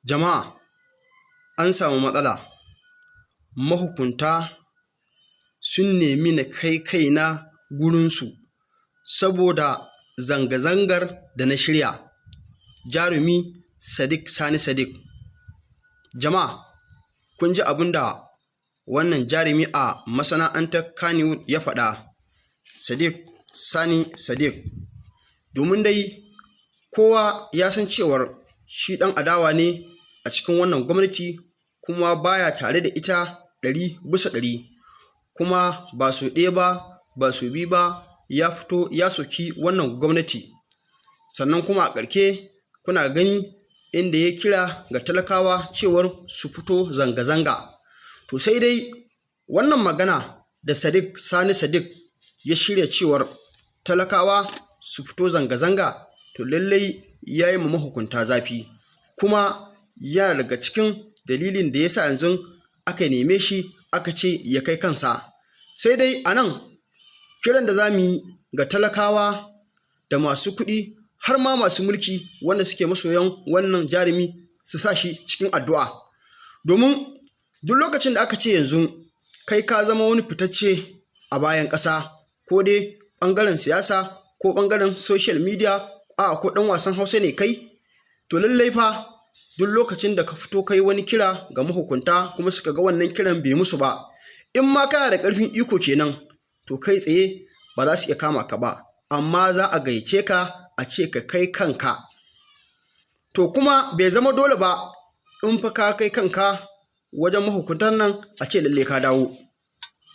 Jama'a, an samu matsala. Mahukunta sun nemi na kai kaina gurinsu saboda zanga-zangar da na shirya. Jarumi Sadiq Sani Sadiq. Jama'a, kun ji abin da wannan jarumi a masana'antar Kannywood ya faɗa, Sadiq Sani Sadiq. Domin dai kowa ya san cewar shi ɗan adawa ne a cikin wannan gwamnati, kuma baya tare da ita 100%, kuma ba sau ɗaya ba ba sau biyu ba ya fito ya soki wannan gwamnati. Sannan kuma a ƙarke kuna gani inda ya kira ga talakawa cewar su fito zanga-zanga. To sai dai wannan magana da Sadiq Sani Sadiq ya shirya cewar talakawa su fito zanga-zanga, to lallai ya yi ma mahukunta zafi, kuma yana daga cikin dalilin da ya sa yanzu aka neme shi aka ce ya kai kansa. Sai dai a nan kiran da za mu yi ga talakawa da masu kuɗi har ma masu mulki wanda suke masoyan wannan jarumi su sa shi cikin addu'a. Domin duk lokacin da aka ce yanzu kai ka zama wani fitacce a bayan ƙasa, ko dai ɓangaren siyasa ko ɓangaren social media, ko ɗan wasan Hausa ne kai, to lallai fa duk lokacin da ka fito kai wani kira ga mahukunta kuma suka ga wannan kiran bai musu ba, in ma kana da ƙarfin iko kenan, to kai tsaye ba za su iya kama ka ba, amma za a gayyace ka a ce ka kai kanka. To kuma bai zama dole ba in fa ka kai kanka wajen mahukuntan nan a ce lalle ka dawo,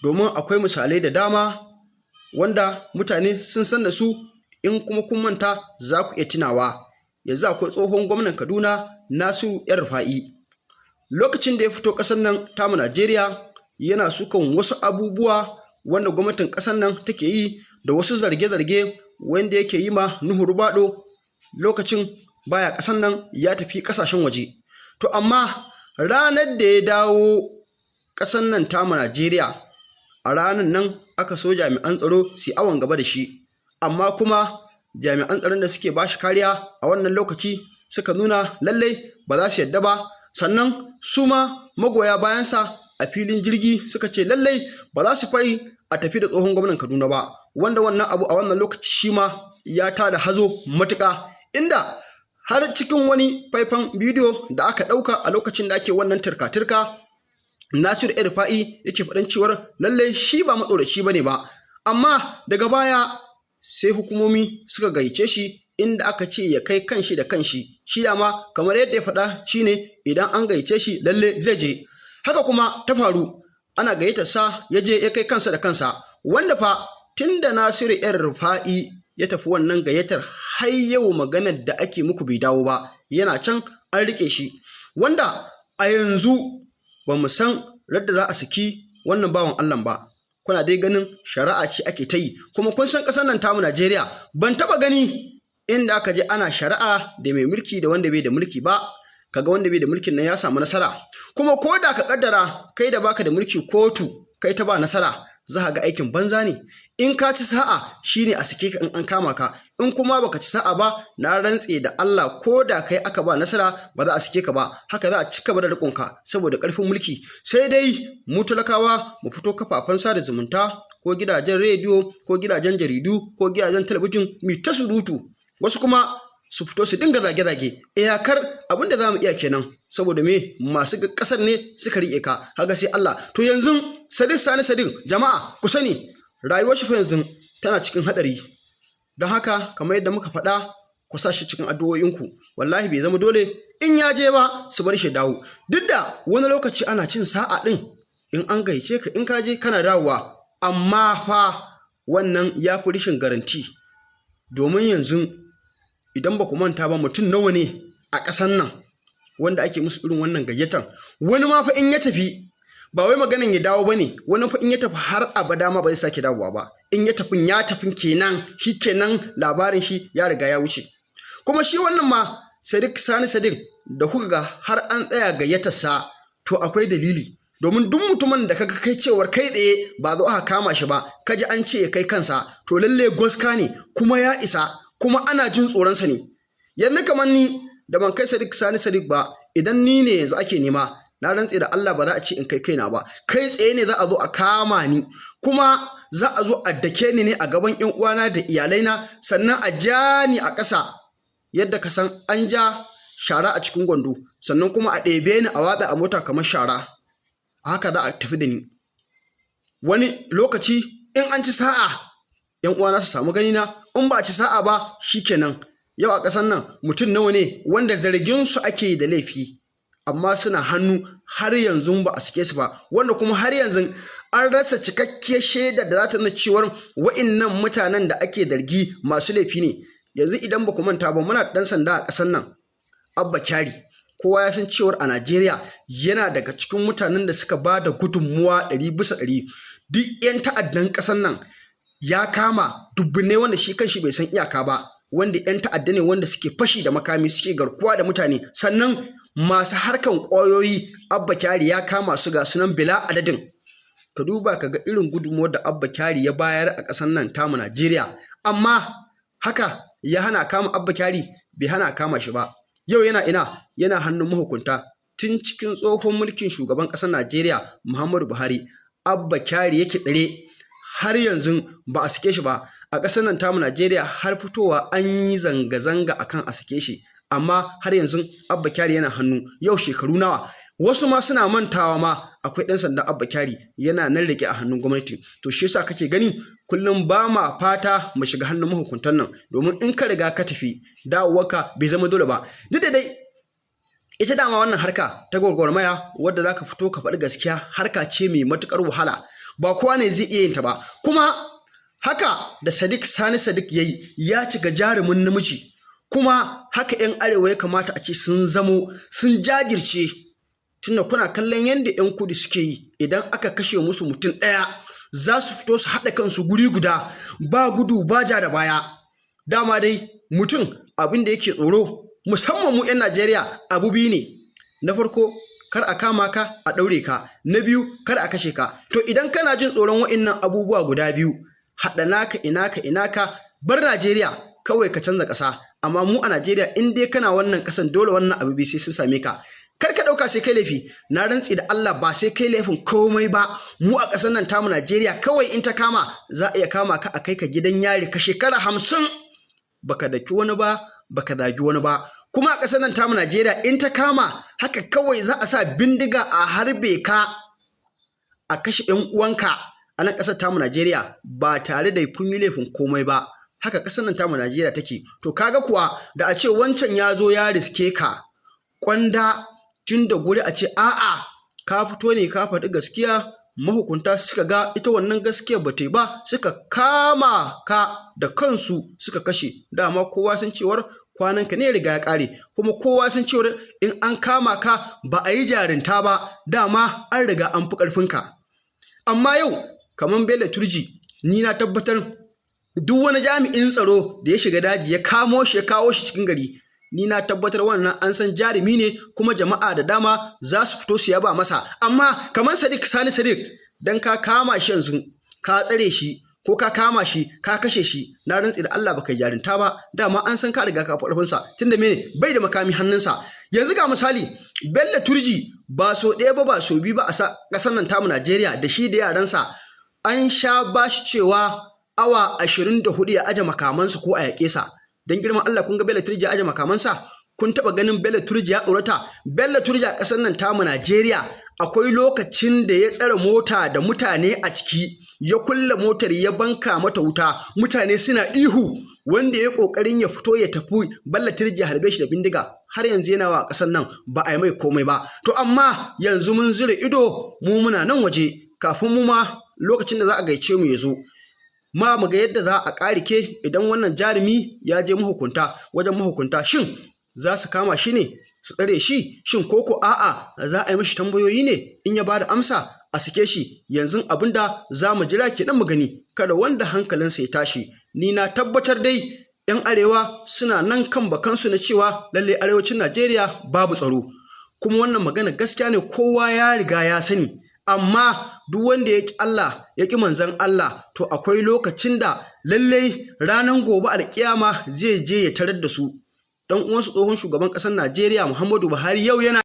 domin akwai misalai da dama wanda mutane sun san da su, in kuma kun manta za ku iya tunawa. Yanzu akwai tsohon gwamnan Kaduna Nasiru El-Rufai, lokacin da ya fito ƙasar nan tamu Najeriya yana sukan wasu abubuwa wanda gwamnatin ƙasar nan take yi, da wasu zarge-zarge wanda yake yi ma Nuhu Rubado lokacin baya ƙasar nan ya tafi ƙasashen waje. To amma ranar da ya dawo ƙasar nan tamu Najeriya, a ranar nan aka so jami'an tsaro su yi awon gaba da shi, amma kuma jami'an tsaron da suke ba shi kariya a wannan lokaci suka nuna lallai ba za su yadda ba. Sannan su ma magoya bayansa a filin jirgi suka ce lallai ba za su fari a tafi da tsohon gwamnan Kaduna ba, wanda wannan abu a wannan lokaci shi ma ya tada hazo matuƙa, inda har cikin wani faifan bidiyo da aka ɗauka a lokacin da ake wannan turka-turka, Nasiru El-Rufai yake faɗin cewar lallai shi ba matsoraci ba ne ba, amma daga baya sai hukumomi suka gayyace shi inda aka ce ya kai kanshi da kanshi. Shi dama kamar yadda ya faɗa shine idan an gayyace shi lalle zai je. Haka kuma ta faru, ana gayyatar sa ya je ya kai kansa da kansa, wanda fa tunda Nasiru El-Rufai ya tafi wannan gayyatar har yau maganar da ake muku bai dawo ba, yana can an rike shi, wanda a yanzu ba mu san radda za a saki wannan bawan Allah ba. Kuna dai ganin shari'a ce ake ta yi, kuma kun san ƙasar nan tamu Najeriya ban taɓa gani inda aka je ana shari'a da mai mulki da wanda bai da mulki ba. Kaga wanda bai da mulkin nan ya samu nasara, kuma ko da ka kaddara kai da baka da mulki kotu kai ta ba nasara, za ka ga aikin banza ne. In ka ci sa'a shine a sake ka in an kama ka, in kuma baka ci sa'a ba, na rantse da Allah ko da kai aka ba nasara ba za a sake ka ba, haka za a ci gaba da rikon ka saboda ƙarfin mulki. Sai dai mu talakawa mu fito kafafen sada zumunta ko gidajen rediyo ko gidajen jaridu ko gidajen talabijin mu ta surutu, wasu kuma su fito su dinga zage-zage. Iyakar abin da za mu iya kenan, saboda me masu ƙasar ne suka riƙe ka, haga sai Allah. To yanzu Sadiq Sani Sadiq, jama'a ku sani rayuwar shi fa yanzu tana cikin haɗari, don haka kamar yadda muka faɗa ku sa shi cikin addu'o'inku. Wallahi bai zama dole in ya je ba su bar shi dawo, duk da wani lokaci ana cin sa'a ɗin in an gaice ka, in ka je kana dawowa, amma fa wannan ya fi rishin garanti. Domin yanzu idan ba ku manta ba, mutum nawa ne a ƙasar nan wanda ake musu irin wannan gayyatan. Wani ma fa in ya tafi ba wai maganin ya dawo ba ne, wani fa in ya tafi har abada ma ba zai sake dawowa ba. In ya tafi kenan, shi kenan labarin shi ya riga ya wuce. Kuma shi wannan ma Sadiq Sani Sadiq da kuka ga har an tsaya gayyatarsa, to akwai dalili. Domin duk mutumin da kaga kai cewar kai tsaye ba zo aka kama shi ba, kaji an ce ya kai kansa, to lalle gwaska ne kuma ya isa, kuma ana jin tsoronsa ne. Yanzu kamar ni da ban kai Sadiq Sani Sadiq ba, idan ni ne yanzu ake nema, na rantse da Allah ba za a ce in kai kaina ba, kai tsaye ne za a zo a kama ni, kuma za a zo a dake ni ne a gaban ƴan uwana da iyalaina, sannan a ja ni a ƙasa yadda ka san an ja shara a cikin gwando, sannan kuma a ɗebe ni a watsa a mota kamar shara. Haka za a tafi da ni. Wani lokaci in an ci sa'a ƴan uwana su samu ganina, in ba a ci sa'a ba shikenan. Yau a ƙasar nan mutum nawa ne wanda zargin su ake da laifi amma suna hannu har yanzu ba a sake su ba, wanda kuma har yanzu an rasa cikakkiyar shaidar da za ta nuna cewar wa'innan mutanen da ake zargi masu laifi ne. Yanzu idan ba ku manta ba, muna da ɗan sanda a ƙasar nan, Abba Kyari. Kowa ya san cewar a Najeriya yana daga cikin mutanen da suka ba da gudunmuwa 100%. Duk 'yan ta'addan ƙasar nan ya kama dubbunai wanda shi kanshi bai san iyaka ba, wanda 'yan ta'adda ne wanda suke fashi da makami, suke garkuwa da mutane, sannan masu harkan ƙwayoyi Abba Kyari ya kama su ga sunan bila adadin. Ka duba ka ga irin gudunmuwar da Abba Kyari ya bayar a ƙasar nan tamu Najeriya, amma haka ya hana kama Abba Kyari, bai hana kama shi ba. Yau yana ina? Yana hannun mahukunta. Tun cikin tsohon mulkin shugaban ƙasar Najeriya Muhammadu Buhari, Abba Kyari yake tsare, har yanzu ba a sake shi ba. A ƙasar nan tamu Najeriya har fitowa an yi zanga-zanga akan a sake shi, amma har yanzu Abba Kyari yana hannu. Yau shekaru nawa? Wasu ma suna mantawa ma akwai ɗan sandan Abba Kyari yana nan rike a hannun gwamnati. To shi yasa kake gani kullum ba ma fata mu shiga hannun mahukuntan nan, domin in ka riga ka tafi, dawowarka bai zama dole ba. Duk da dai ita dama wannan harka ta gwagwarmaya wadda za ka fito ka faɗi gaskiya, harka ce mai matuƙar wahala, ba kowa ne zai iya yin ta ba. Kuma haka da Sani Sadiq yayi, ya cika jarumin namiji, kuma haka 'yan arewa ya kamata a ce sun zamo, sun jajirce. Tunda kuna kallon yadda 'yan kudu suke yi, idan aka kashe musu mutum ɗaya za su fito su haɗa kansu guri guda, ba gudu ba ja da baya. Dama dai mutum abin da yake tsoro, musamman mu 'yan Najeriya, abu biyu ne. Na farko, kar a kama ka a ɗaure ka. Na biyu, kar a kashe ka. To idan kana jin tsoron wa'innan abubuwa guda biyu, haɗa naka ina ka bar Najeriya kawai ka canza ƙasa. Amma mu a Najeriya in dai kana wannan ƙasan, dole wannan abu biyu sai sun same ka. Kar ka ɗauka sai kai laifi, na rantsi da Allah ba sai kai laifin komai ba. Mu a ƙasar nan tamu Najeriya kawai in ta kama, za a iya kama ka a kai ka gidan yari ka shekara 50 baka daki wani ba, baka zagi wani ba. Kuma a ƙasar nan tamu Najeriya in ta kama, haka kawai za a sa bindiga a harbe ka, a kashe 'yan uwanka a nan ƙasar tamu Najeriya ba tare da kun yi laifin komai ba. Haka ƙasar nan tamu Najeriya take. To kaga kuwa da a ce wancan ya zo ya riske ka, kwanda tun da guri a ce a'a ka fito ne ka faɗi gaskiya, mahukunta suka ga ita wannan gaskiya ba ta yi ba, suka kama ka da kansu suka kashe. Dama kowa san cewar kwananka ne riga ya ƙare, kuma kowa san cewar in an kama ka ba a yi jarinta ba, dama an riga an fi ƙarfinka. Amma yau kamar Bello Turji, ni na tabbatar duk wani jami'in tsaro da ya shiga daji ya kamo shi ya kawo shi cikin gari, ni na tabbatar wannan an san jarumi ne, kuma jama'a da dama za su fito su yaba masa. Amma kamar Sani Sadiq, dan ka kama shi yanzu, ka tsare shi ko ka kama shi ka kashe shi, na rantsi da Allah baka jarinta ba, dama an san ka riga ka faɗa sa, tunda mene bai da makami hannunsa. Yanzu ga misali, Bello Turji ba so ɗaya ba so biyu ba a ƙasar nan tamu Najeriya, da shi da yaransa an sha bashi cewa awa 24 ya aje makamansa ko a yaƙe sa. Dan girman Allah, kun ga Bello Turji ya aje makamansa? Kun taɓa ganin Bello Turji ya tsorata? Bello Turji a ƙasar nan tamu Najeriya akwai lokacin da ya tsare mota da mutane a ciki, ya kulle motar ya banka mata wuta, mutane suna ihu, wanda ya ƙoƙarin ya fito ya tafi, Bello Turji ya harbe shi da bindiga. Har yanzu yana wa ƙasar nan ba a yi mai komai ba. To amma yanzu mun zura ido, mu muna nan waje, kafin mu ma lokacin da za a gaice mu ya zo, ma mu ga yadda za a ƙarike idan wannan jarumi ya je wajen mahukunta. Shin za su kama shi ne su tsare shi? Shin koko a'a za a yi mishi tambayoyi ne, in ya bada amsa a sake shi? Yanzu abinda za mu jira kenan mu gani, kada wanda hankalinsa ya tashi. Ni na tabbatar dai 'yan arewa suna nan kan bakansu na cewa lalle arewacin Najeriya babu tsaro, kuma wannan magana gaskiya ne, kowa ya riga ya sani. Amma duk wanda ya ƙi Allah ya ƙi manzon Allah, to akwai lokacin da lallai ranar gobe alƙiyama zai je ya tarar da su. Dan uwansu tsohon shugaban ƙasar Najeriya Muhammadu Buhari yau yana